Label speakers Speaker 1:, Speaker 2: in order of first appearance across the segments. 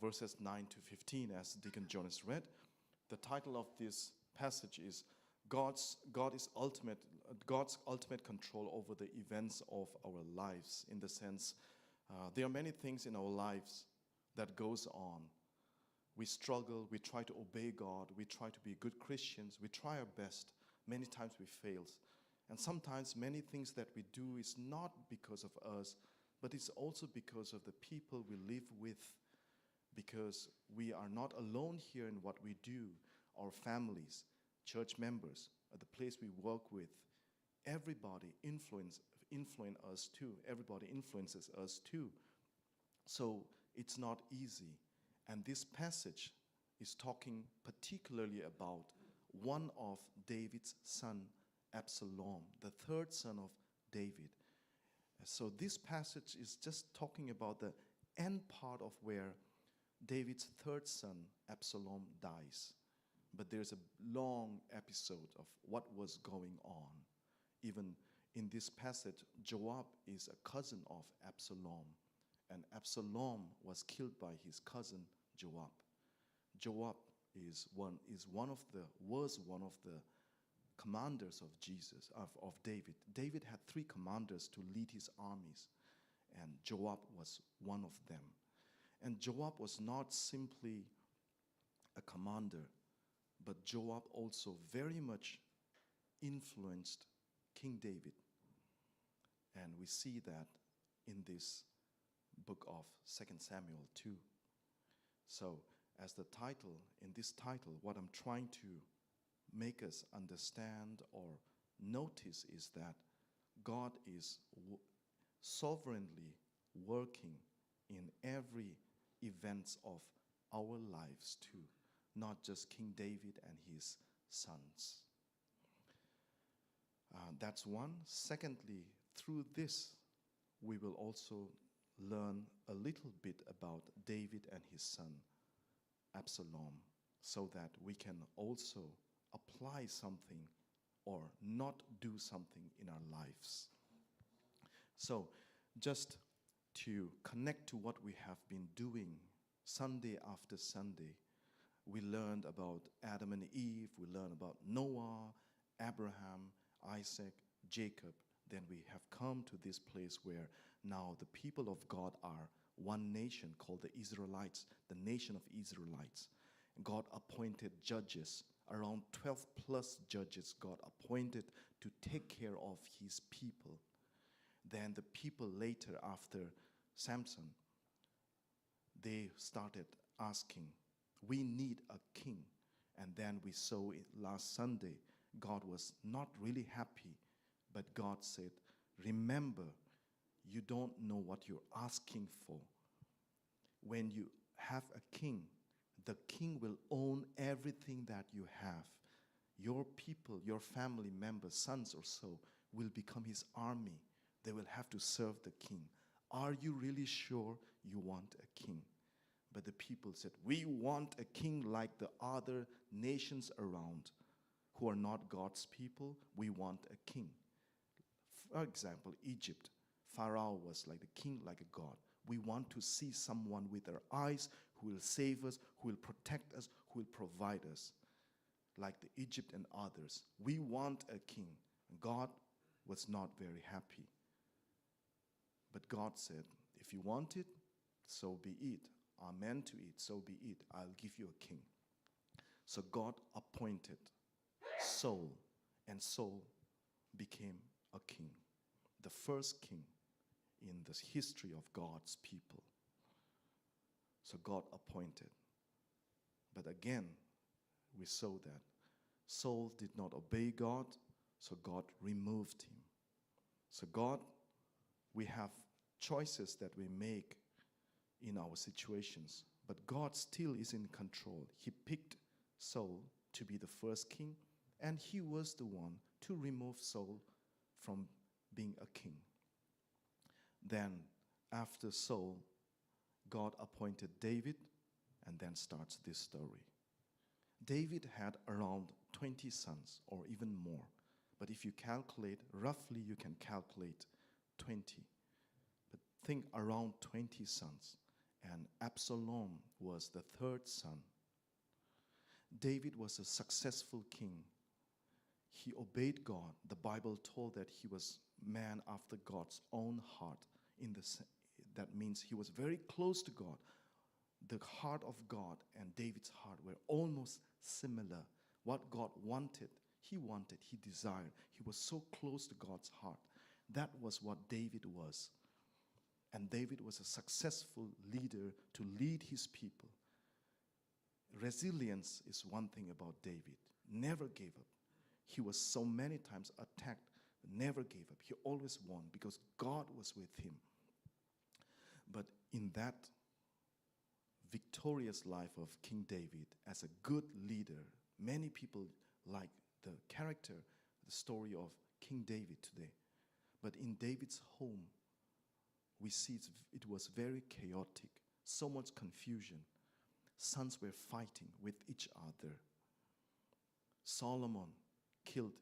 Speaker 1: verses 9 to 15, as Deacon Jonas read. The title of this passage is God's ultimate control over the events of our lives. In the sense, there are many things in our lives that goes on. We struggle, we try to obey God, we try to be good Christians, we try our best. Many times we fail. And sometimes many things that we do is not because of us, but it's also because of the people we live with, because we are not alone here in what we do. Our families, church members, the place we work with, everybody influence us too. Everybody influences us too. So it's not easy. And this passage is talking particularly about one of David's son, Absalom, the third son of David. So this passage is just talking about the end part of where David's third son, Absalom, dies. But there's a long episode of what was going on. Even in this passage, Joab is a cousin of Absalom, and Absalom was killed by his cousin Joab. Joab was one of the commanders of David. David had 3 commanders to lead his armies, and Joab was one of them. And Joab was not simply a commander, but Joab also very much influenced King David. And we see that in this book of 2 Samuel 2. So, as the title, in this title, what I'm trying to make us understand or notice is that God is sovereignly working in every events of our lives too, not just King David and his sons. That's one. Secondly, through this, we will also learn a little bit about David and his son, Absalom, so that we can also apply something or not do something in our lives. So, just to connect to what we have been doing Sunday after Sunday, we learned about Adam and Eve, we learned about Noah, Abraham, Isaac, Jacob. Then we have come to this place where now the people of God are one nation called the Israelites, the nation of Israelites. God appointed judges, around 12 plus judges God appointed to take care of his people. Then the people later, after Samson, they started asking, we need a king. And then we saw it last Sunday, God was not really happy, but God said, remember, you don't know what you're asking for. When you have a king, the king will own everything that you have. Your people, your family members, sons or so, will become his army. They will have to serve the king. Are you really sure you want a king? But the people said, we want a king like the other nations around who are not God's people. We want a king. For example, Egypt. Pharaoh was like the king, like a god. We want to see someone with our eyes who will save us, who will protect us, who will provide us, like the Egypt and others. We want a king. And God was not very happy. But God said, if you want it, so be it. Amen to it, so be it. I'll give you a king. So God appointed Saul, and Saul became a king, the first king in the history of God's people. So God appointed. But again, we saw that Saul did not obey God, so God removed him. So God, we have choices that we make in our situations, but God still is in control. He picked Saul to be the first king, and he was the one to remove Saul from being a king. Then, after Saul, God appointed David, and then starts this story. David had around 20 sons, or even more. But if you calculate, roughly you can calculate 20. But think around 20 sons. and Absalom was the third son. David was a successful king. He obeyed God. The Bible told that he was man after God's own heart. That means he was very close to God. The heart of God and David's heart were almost similar. What God wanted, he desired. He was so close to God's heart. That was what David was. And David was a successful leader to lead his people. Resilience is one thing about David. Never gave up. He was so many times attacked, but never gave up. He always won because God was with him. But in that victorious life of King David, as a good leader, many people like the character, the story of King David today. But in David's home, we see it was very chaotic, so much confusion. Sons were fighting with each other. Solomon killed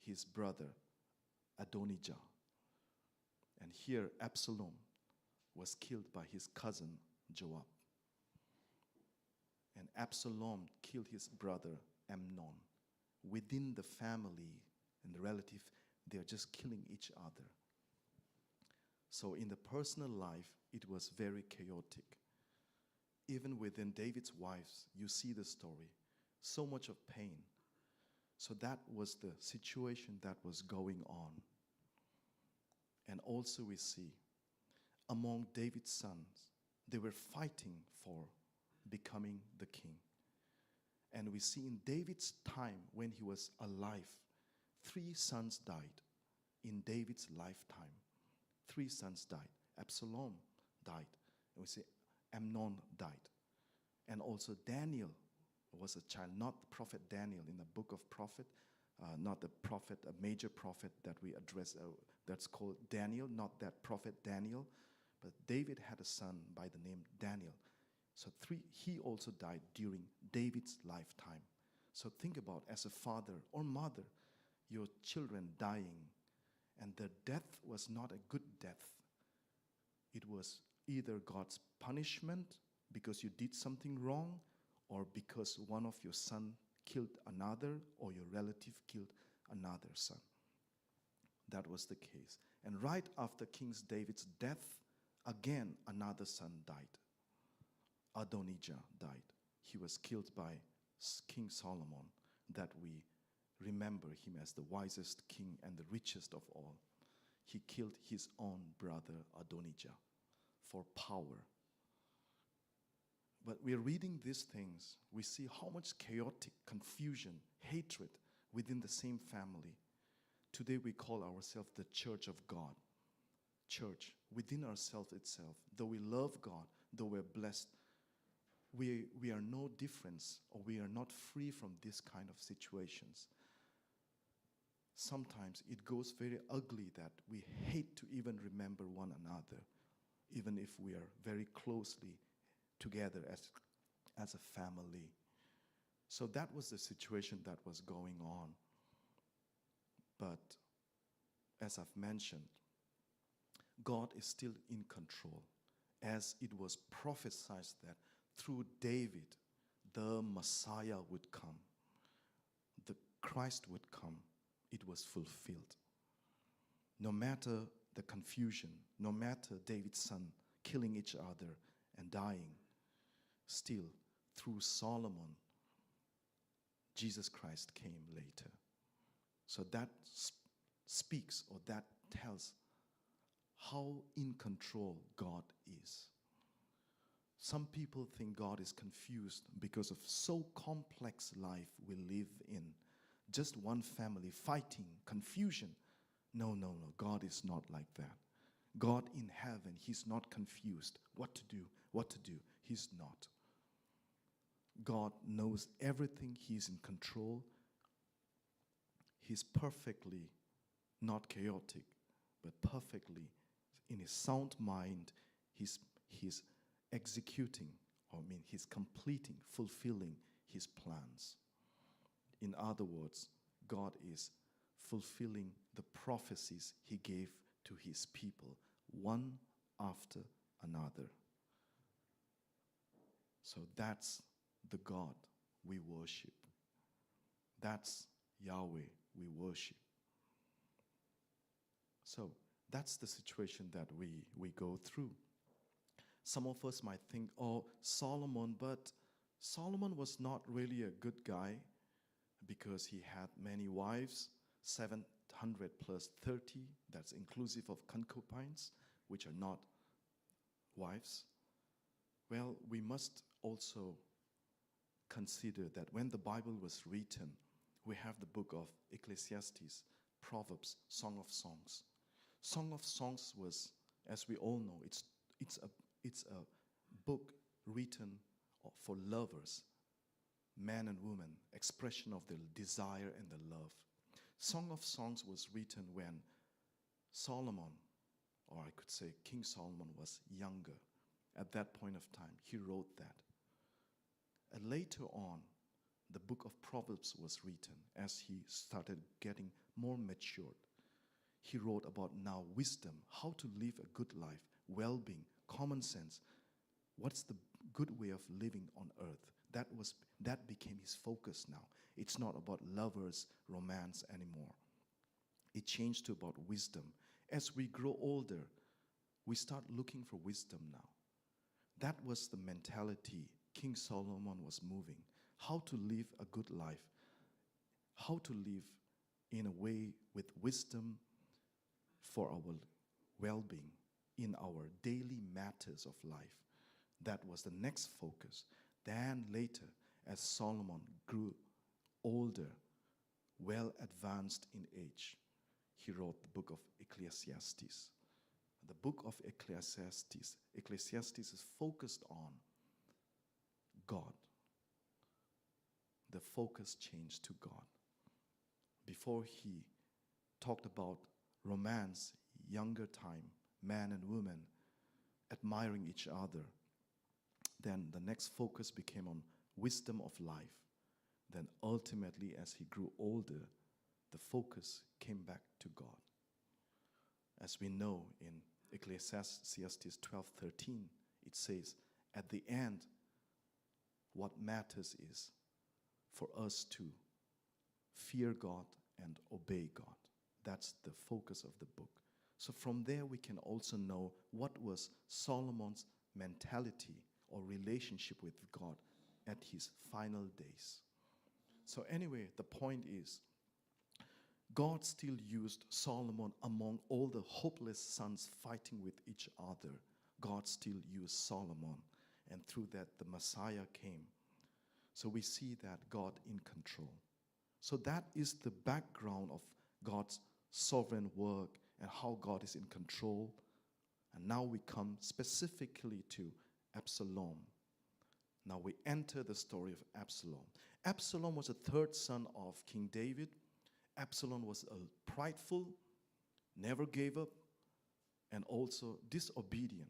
Speaker 1: his brother Adonijah. And here Absalom was killed by his cousin Joab. And Absalom killed his brother Amnon. Within the family and the relative, they are just killing each other. So in the personal life, it was very chaotic. Even within David's wives, you see the story. So much of pain. So that was the situation that was going on. And also we see, among David's sons, they were fighting for becoming the king. And we see in David's time, when he was alive, 3 sons died in David's lifetime. 3 sons died. Absalom died. And we see Amnon died. And also Daniel was a child, not the prophet Daniel in the book of prophet, not the prophet, a major prophet that we address, that's called Daniel, not that prophet Daniel. But David had a son by the name Daniel. So he also died during David's lifetime. So think about, as a father or mother, your children dying, and the death was not a good death. It was either God's punishment because you did something wrong, or because one of your son killed another, or your relative killed another son. That was the case. And right after King David's death, again another son died. Adonijah died. He was killed by King Solomon, that we remember him as the wisest king and the richest of all. He killed his own brother Adonijah for power. But we're reading these things, we see how much chaotic confusion, hatred within the same family. Today we call ourselves the Church of God. Church, within ourselves itself, though we love God, though we're blessed, we are no difference, or we are not free from this kind of situations. Sometimes it goes very ugly that we hate to even remember one another, even if we are very closely together as a family. So that was the situation that was going on. But as I've mentioned, God is still in control, as it was prophesied that through David, the Messiah would come. The Christ would come. It was fulfilled. No matter the confusion, no matter David's son killing each other and dying, still through Solomon, Jesus Christ came later. So that speaks, or that tells how in control God is. Some people think God is confused because of so complex life we live in. Just one family fighting, confusion. No. God is not like that. God in heaven, he's not confused. What to do. He's not. God knows everything. He's in control. He's perfectly not chaotic, but perfectly in his sound mind. He's executing, he's completing, fulfilling his plans. In other words, God is fulfilling the prophecies he gave to his people, one after another. So that's the God we worship. That's Yahweh we worship. So that's the situation that we go through. Some of us might think, oh, Solomon, but Solomon was not really a good guy because he had many wives, 700 plus 30, that's inclusive of concubines, which are not wives. Well, we must also consider that when the Bible was written, we have the book of Ecclesiastes, Proverbs, Song of Songs. Song of Songs was, as we all know, it's a book written for lovers, man and woman, expression of their desire and their love. Song of Songs was written when Solomon, or I could say King Solomon, was younger. At that point of time, he wrote that. And later on, the book of Proverbs was written as he started getting more matured. He wrote about now wisdom, how to live a good life, well-being, common sense. What's the good way of living on earth? That became his focus now. It's not about lovers, romance anymore. It changed to about wisdom. As we grow older, we start looking for wisdom now. That was the mentality King Solomon was moving. How to live a good life. How to live in a way with wisdom for our well-being in our daily matters of life. That was the next focus. Then later, as Solomon grew older, well advanced in age, he wrote the book of Ecclesiastes. The book of Ecclesiastes is focused on God. The focus changed to God. Before he talked about romance, younger time, man and woman admiring each other, then the next focus became on wisdom of life. Then ultimately, as he grew older, the focus came back to God. As we know in Ecclesiastes 12:13, it says, at the end, what matters is for us to fear God and obey God. That's the focus of the book. So from there we can also know what was Solomon's mentality or relationship with God at his final days. So anyway, the point is, God still used Solomon among all the hopeless sons fighting with each other. God still used Solomon, and through that the Messiah came. So we see that God in control. So that is the background of God's sovereign work and how God is in control. And now we come specifically to Absalom. Now we enter the story of Absalom. Absalom was the third son of King David. Absalom was prideful, never gave up, and also disobedient.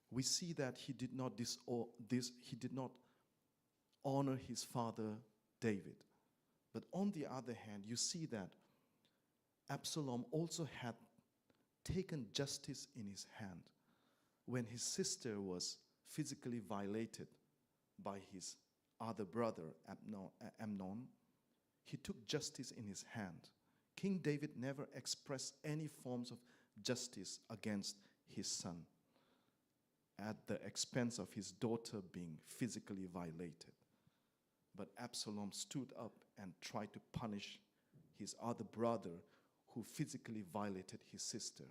Speaker 1: We see that he did not honor his father David. But on the other hand, you see that Absalom also had taken justice in his hand. When his sister was physically violated by his other brother, Amnon, he took justice in his hand. King David never expressed any forms of justice against his son at the expense of his daughter being physically violated. But Absalom stood up and tried to punish his other brother who physically violated his sister.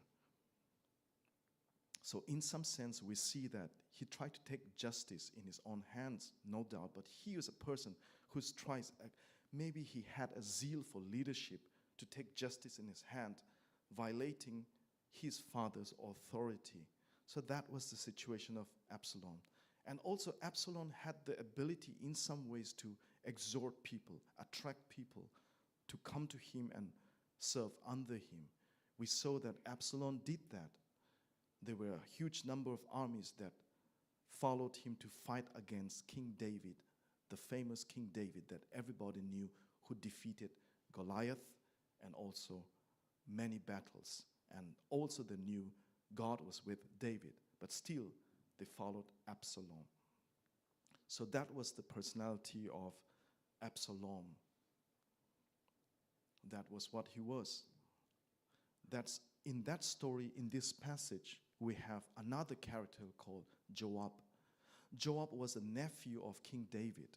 Speaker 1: So in some sense, we see that he tried to take justice in his own hands, no doubt, but he was a person who tries, maybe he had a zeal for leadership to take justice in his hand, violating his father's authority. So that was the situation of Absalom. And also Absalom had the ability in some ways to exhort people, attract people to come to him and serve under him. We saw that Absalom did that. There were a huge number of armies that followed him to fight against King David, the famous King David that everybody knew, who defeated Goliath and also many battles. And also they knew God was with David, but still they followed Absalom. So that was the personality of Absalom. That was what he was. That's in that story, in this passage, we have another character called Joab. Joab was a nephew of King David.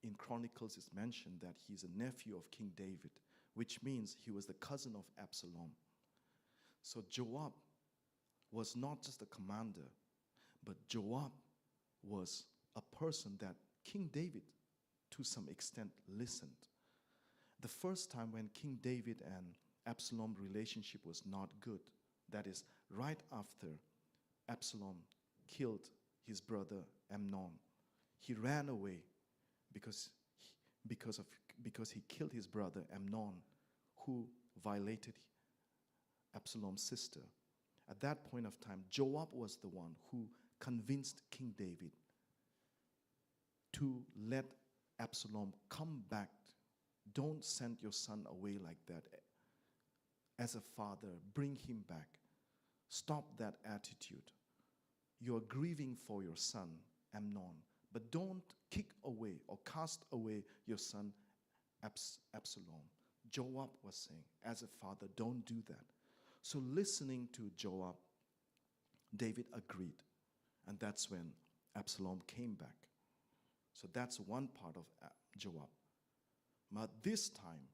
Speaker 1: In Chronicles it's mentioned that he's a nephew of King David, which means he was the cousin of Absalom. So Joab was not just a commander, but Joab was a person that King David, to some extent, listened. The first time when King David and Absalom relationship was not good, that is, right after Absalom killed his brother Amnon, he ran away because he killed his brother Amnon, who violated Absalom's sister. At that point of time, Joab was the one who convinced King David to let Absalom come back. Don't send your son away like that. As a father, bring him back. Stop that attitude. You are grieving for your son, Amnon, but don't kick away or cast away your son, Absalom. Joab was saying, as a father, don't do that. So listening to Joab, David agreed. And that's when Absalom came back. So that's one part of Joab. But this time,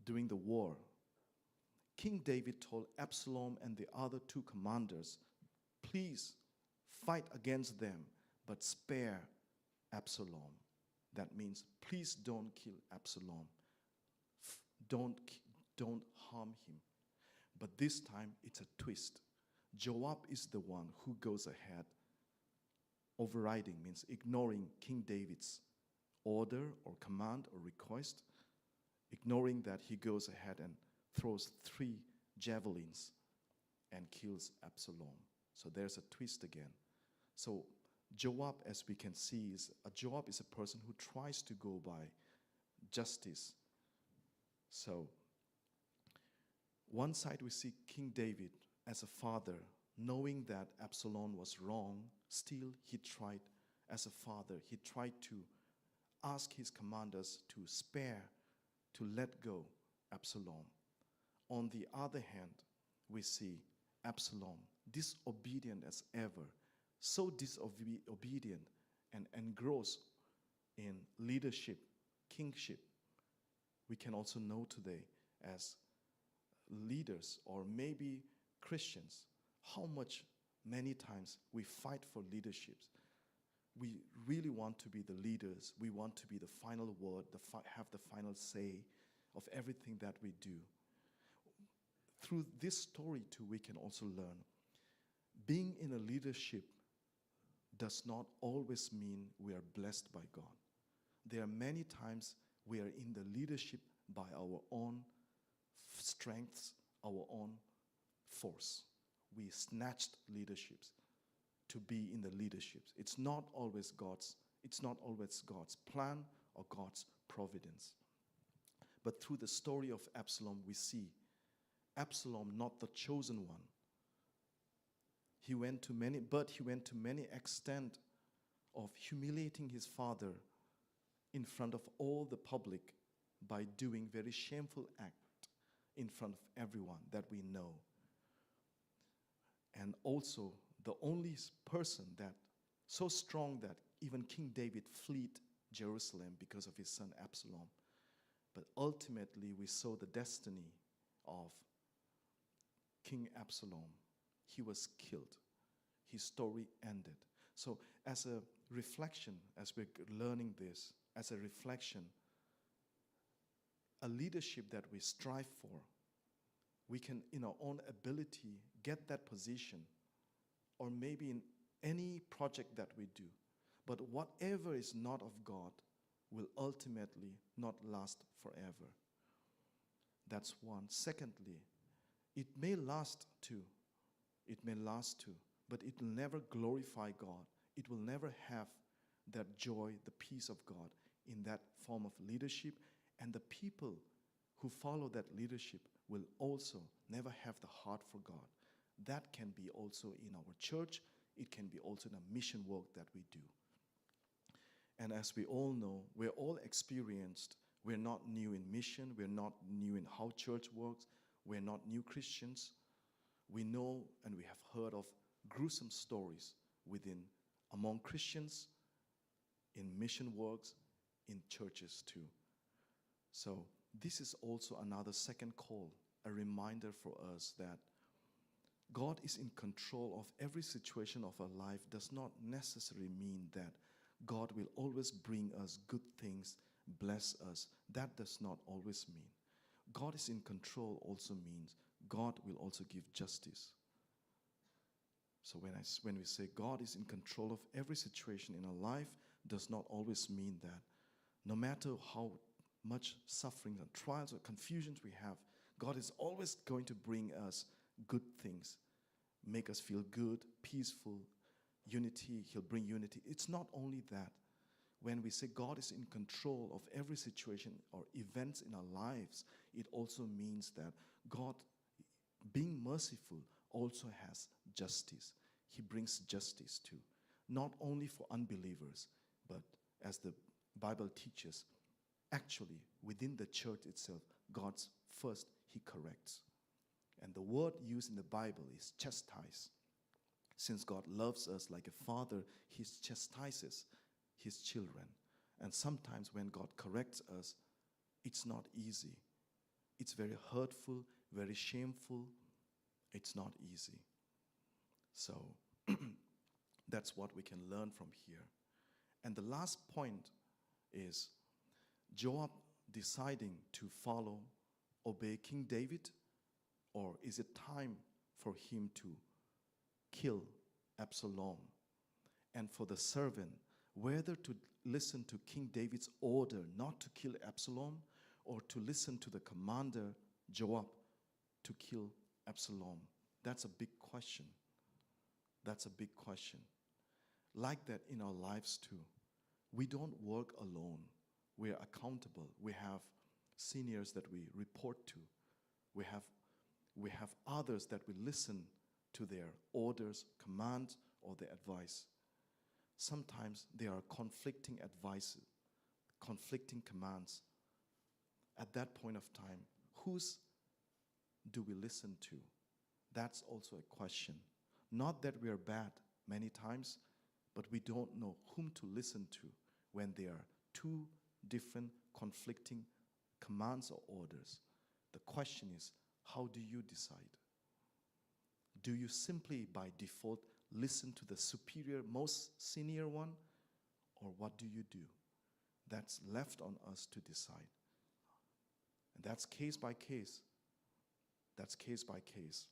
Speaker 1: during the war, King David told Absalom and the other two commanders, please fight against them, but spare Absalom. That means please don't kill Absalom. Don't harm him. But this time it's a twist. Joab is the one who goes ahead. Overriding means ignoring King David's order or command or request. Ignoring that, he goes ahead and throws 3 javelins and kills Absalom. So there's a twist again. So Joab, as we can see, Joab is a person who tries to go by justice. So one side we see King David as a father, knowing that Absalom was wrong, still he tried, as a father, he tried to ask his commanders to spare, to let go Absalom. On the other hand, we see Absalom, disobedient as ever, so disobedient and engrossed in leadership, kingship. We can also know today as leaders or maybe Christians how much many times we fight for leaderships. We really want to be the leaders. We want to be the final word, have the final say of everything that we do. Through this story too, we can also learn being in a leadership does not always mean we are blessed by God. There are many times we are in the leadership by our own strengths, our own force. We snatched leaderships to be in the leaderships. It's not always God's plan or God's providence. But through the story of Absalom, we see Absalom not the chosen one. He went to many extent of humiliating his father in front of all the public by doing very shameful act in front of everyone that we know. And also the only person that so strong that even King David fled Jerusalem because of his son Absalom. But ultimately we saw the destiny of King Absalom. He was killed. His story ended. So as a reflection, as we're learning this, as a reflection, a leadership that we strive for, we can, in our own ability, get that position, or maybe in any project that we do. But whatever is not of God will ultimately not last forever. That's one. Secondly, it may last too. It may last too, but it will never glorify God. It will never have that joy, the peace of God in that form of leadership, and the people who follow that leadership will also never have the heart for God. That can be also in our church. It can be also in a mission work that we do. And as we all know, we're all experienced. We're not new in mission. We're not new in how church works. We're not new Christians. We know and we have heard of gruesome stories among Christians, in mission works, in churches too. So this is also another second call, a reminder for us that God is in control of every situation of our life does not necessarily mean that God will always bring us good things, bless us. That does not always mean. God is in control also means God will also give justice. So when we say God is in control of every situation in our life, does not always mean that no matter how much suffering and trials or confusions we have, God is always going to bring us good things, make us feel good, peaceful, unity. He'll bring unity. It's not only that. When we say God is in control of every situation or events in our lives, it also means that God, being merciful, also has justice. He brings justice too, not only for unbelievers, but as the Bible teaches, actually within the church itself, God's first, He corrects. And the word used in the Bible is chastise. Since God loves us like a father, He chastises His children. And sometimes when God corrects us, it's not easy. It's very hurtful, very shameful. It's not easy. So that's what we can learn from here. And the last point is Joab deciding to obey King David, or is it time for him to kill Absalom? And for the servant, whether to listen to King David's order not to kill Absalom, or to listen to the commander Joab to kill Absalom. That's a big question. That's a big question. Like that in our lives too. We don't work alone. We are accountable. We have seniors that we report to. We have others that we listen to their orders, commands, or their advice. Sometimes there are conflicting advices, conflicting commands. At that point of time, whose do we listen to? That's also a question. Not that we are bad many times, but we don't know whom to listen to when there are two different conflicting commands or orders. The question is, how do you decide? Do you simply by default listen to the superior, most senior one? Or what do you do? That's left on us to decide. And that's case by case. That's case by case.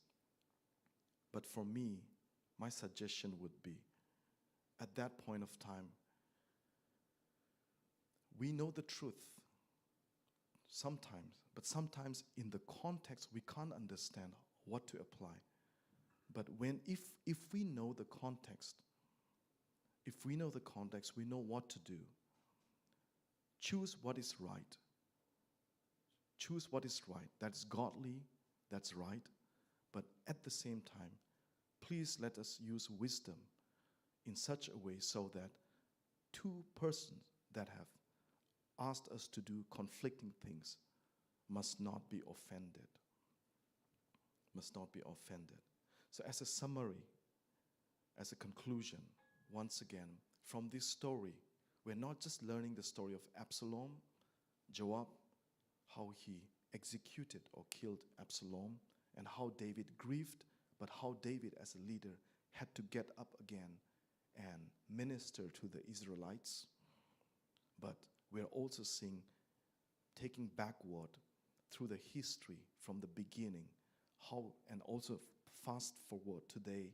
Speaker 1: But for me, my suggestion would be, at that point of time, we know the truth sometimes, but sometimes in the context we can't understand what to apply. But if we know the context, we know what to do. Choose what is right. Choose what is right. That's godly, that's right. But at the same time, please let us use wisdom in such a way so that two persons that have asked us to do conflicting things must not be offended. Must not be offended. So as a summary, as a conclusion, once again, from this story, we're not just learning the story of Absalom, Joab, how he executed or killed Absalom, and how David grieved, but how David as a leader had to get up again and minister to the Israelites. But we're also seeing, taking backward through the history from the beginning, how, and also fast forward today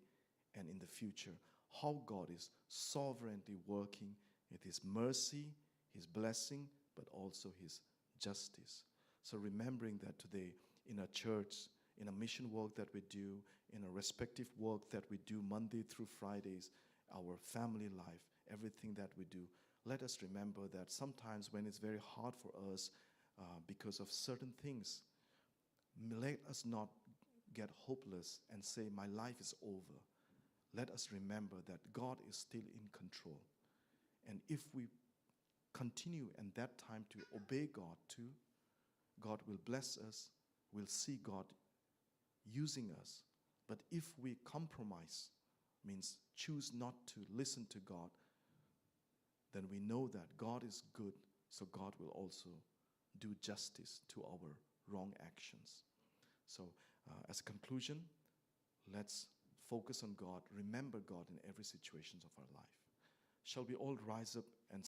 Speaker 1: and in the future, how God is sovereignly working with His mercy, His blessing, but also His justice. So remembering that today in a church, in a mission work that we do, in a respective work that we do Monday through Fridays, our family life, everything that we do, let us remember that sometimes when it's very hard for us because of certain things, let us not get hopeless and say, my life is over. Let us remember that God is still in control. And if we continue in that time to obey God too, God will bless us. We'll see God using us. But if we compromise, means choose not to listen to God, then we know that God is good, so God will also do justice to our wrong actions. So, as a conclusion, let's focus on God, remember God in every situation of our life. Shall we all rise up and